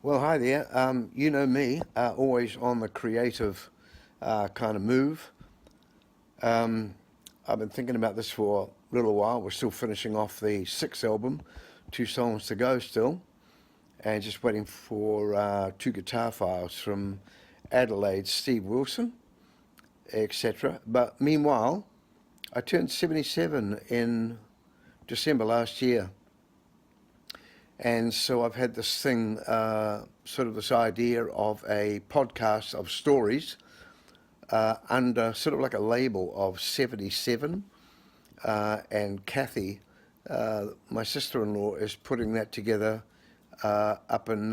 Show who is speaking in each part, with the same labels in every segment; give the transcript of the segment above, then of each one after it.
Speaker 1: Well, hi there. You know me, always on the creative kind of move. Um, I've been thinking about this for a little while. We're still finishing off the sixth album, two songs to go still, and just waiting for two guitar files from Adelaide, Steve Wilson, etc. But meanwhile, I turned 77 in December last year. And so I've had this thing, sort of this idea of a podcast of stories under sort of like a label of 77. And Kathy, my sister-in-law, is putting that together up in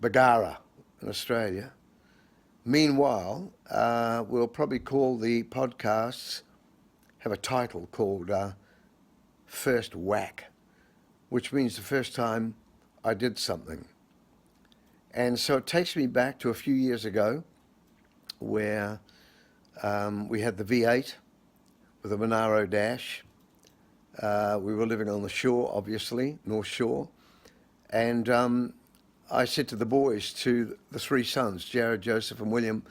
Speaker 1: Bagara in Australia. Meanwhile, we'll probably call the podcasts, have a title called First Whack, which means the first time I did something. And so it takes me back to a few years ago where we had the V8 with a Monaro dash. We were living on the shore, obviously, North Shore. And I said to the boys, to the three sons, Jared, Joseph and William,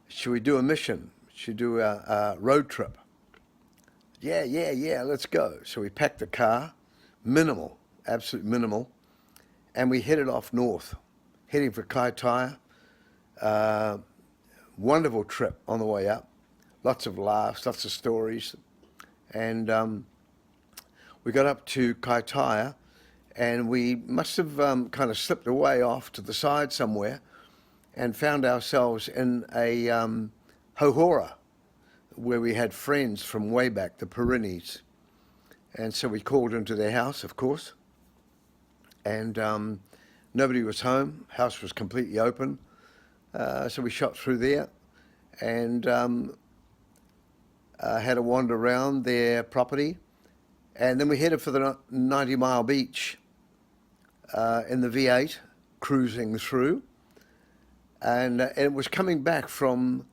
Speaker 1: should we do a mission? Should we do a road trip? Yeah, let's go. So we packed the car, minimal, absolute minimal, and we headed off north, heading for Kaitaia. Wonderful trip on the way up, lots of laughs, lots of stories, and we got up to Kaitaia, and we must have kind of slipped away off to the side somewhere, and found ourselves in a hohora, where we had friends from way back, the Perinis. And so we called into their house, of course, and nobody was home. House was completely open. So we shot through there and had a wander around their property. And then we headed for the 90 Mile Beach in the V8, cruising through. And it was coming back from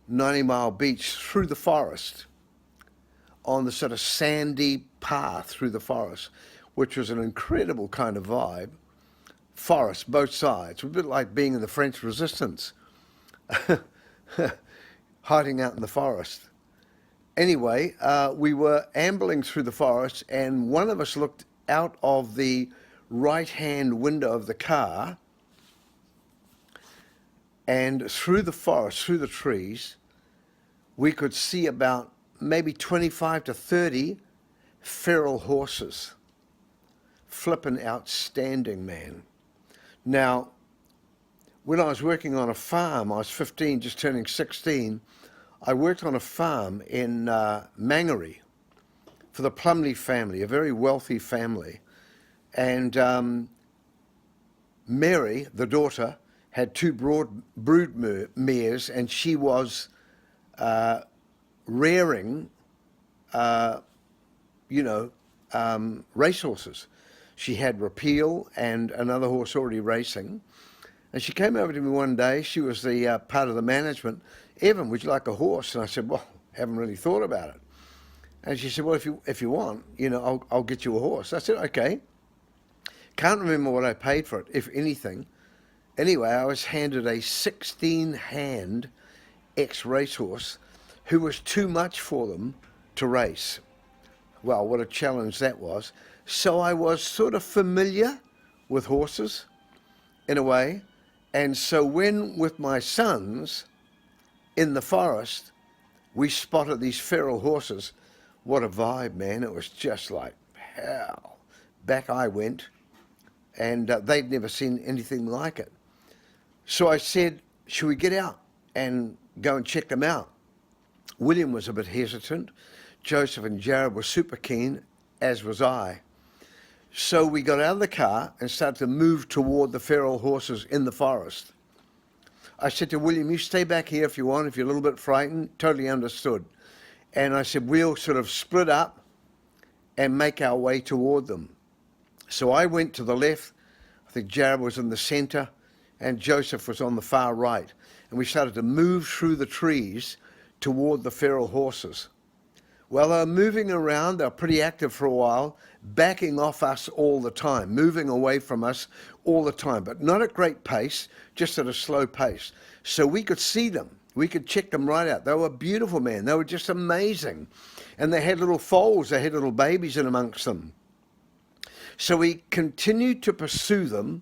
Speaker 1: 90 Mile Beach through the forest, on the sort of sandy path through the forest, which was an incredible kind of vibe. Forest, both sides, a bit like being in the French Resistance, hiding out in the forest. Anyway, we were ambling through the forest, and one of us looked out of the right-hand window of the car, and through the forest, through the trees, we could see about maybe 25 to 30 feral horses. Flippin' outstanding, man. Now, when I was working on a farm, I was 15, just turning 16, I worked on a farm in Mangere for the Plumley family, a very wealthy family. And Mary, the daughter, had two brood mares, and she was rearing, racehorses. She had Repeal and another horse already racing. And she came over to me one day. She was the part of the management. Evan, would you like a horse? And I said, well, haven't really thought about it. And she said, well, if you want, I'll get you a horse. I said, okay. Can't remember what I paid for it, if anything. Anyway, I was handed a 16-hand ex-racehorse who was too much for them to race. Well, what a challenge that was. So I was sort of familiar with horses in a way. And so when with my sons in the forest, we spotted these feral horses, what a vibe, man. It was just like, hell. Back I went, and they'd never seen anything like it. So I said, should we get out and go and check them out? William was a bit hesitant. Joseph and Jared were super keen, as was I. So we got out of the car and started to move toward the feral horses in the forest. I said to William, you stay back here if you want, if you're a little bit frightened. Totally understood. And I said, we'll sort of split up and make our way toward them. So I went to the left. I think Jared was in the center and Joseph was on the far right. And we started to move through the trees toward the feral horses. Well, they were moving around, they were pretty active for a while, backing off us all the time, moving away from us all the time, but not at great pace, just at a slow pace. So we could see them. We could check them right out. They were beautiful, man. They were just amazing. And they had little foals, they had little babies in amongst them. So we continued to pursue them.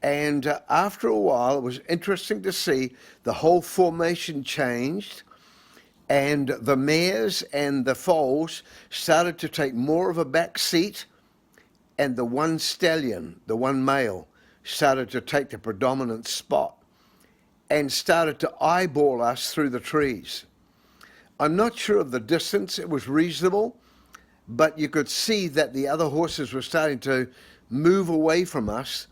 Speaker 1: And after a while, it was interesting to see the whole formation changed. And the mares and the foals started to take more of a back seat, and the one stallion, the one male, started to take the predominant spot and started to eyeball us through the trees. I'm not sure of the distance, it was reasonable, but you could see that the other horses were starting to move away from us,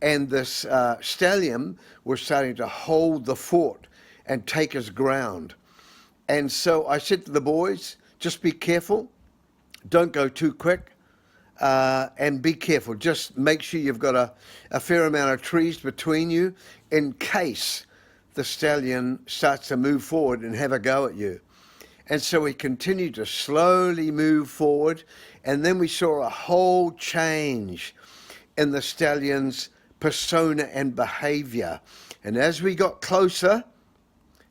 Speaker 1: and this stallion was starting to hold the fort and take his ground. And so I said to the boys, just be careful, don't go too quick, and be careful. Just make sure you've got a fair amount of trees between you in case the stallion starts to move forward and have a go at you. And so we continued to slowly move forward, and then we saw a whole change in the stallion's persona and behavior. And as we got closer,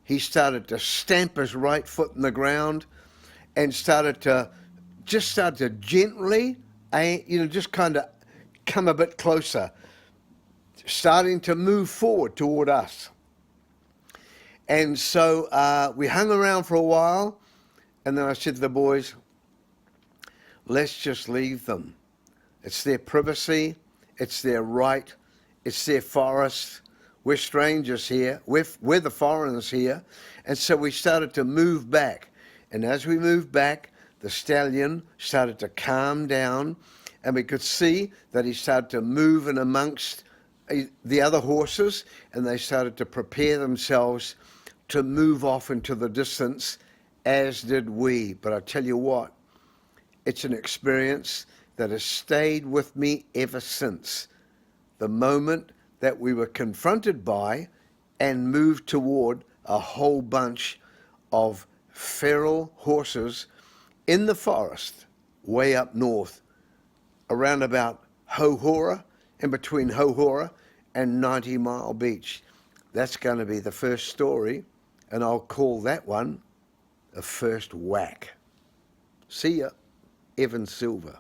Speaker 1: he started to stamp his right foot in the ground and started to gently, just kind of come a bit closer, starting to move forward toward us. And so we hung around for a while, and then I said to the boys, let's just leave them. It's their privacy, it's their right, it's their forest. We're strangers here, we're the foreigners here. And so we started to move back. And as we moved back, the stallion started to calm down, and we could see that he started to move in amongst the other horses, and they started to prepare themselves to move off into the distance, as did we. But I tell you what, it's an experience that has stayed with me ever since. The moment that we were confronted by and moved toward a whole bunch of feral horses in the forest way up north, around about Hohora, in between Hohora and 90 Mile Beach. That's going to be the first story, and I'll call that one the first whack. See ya, Evan Silver.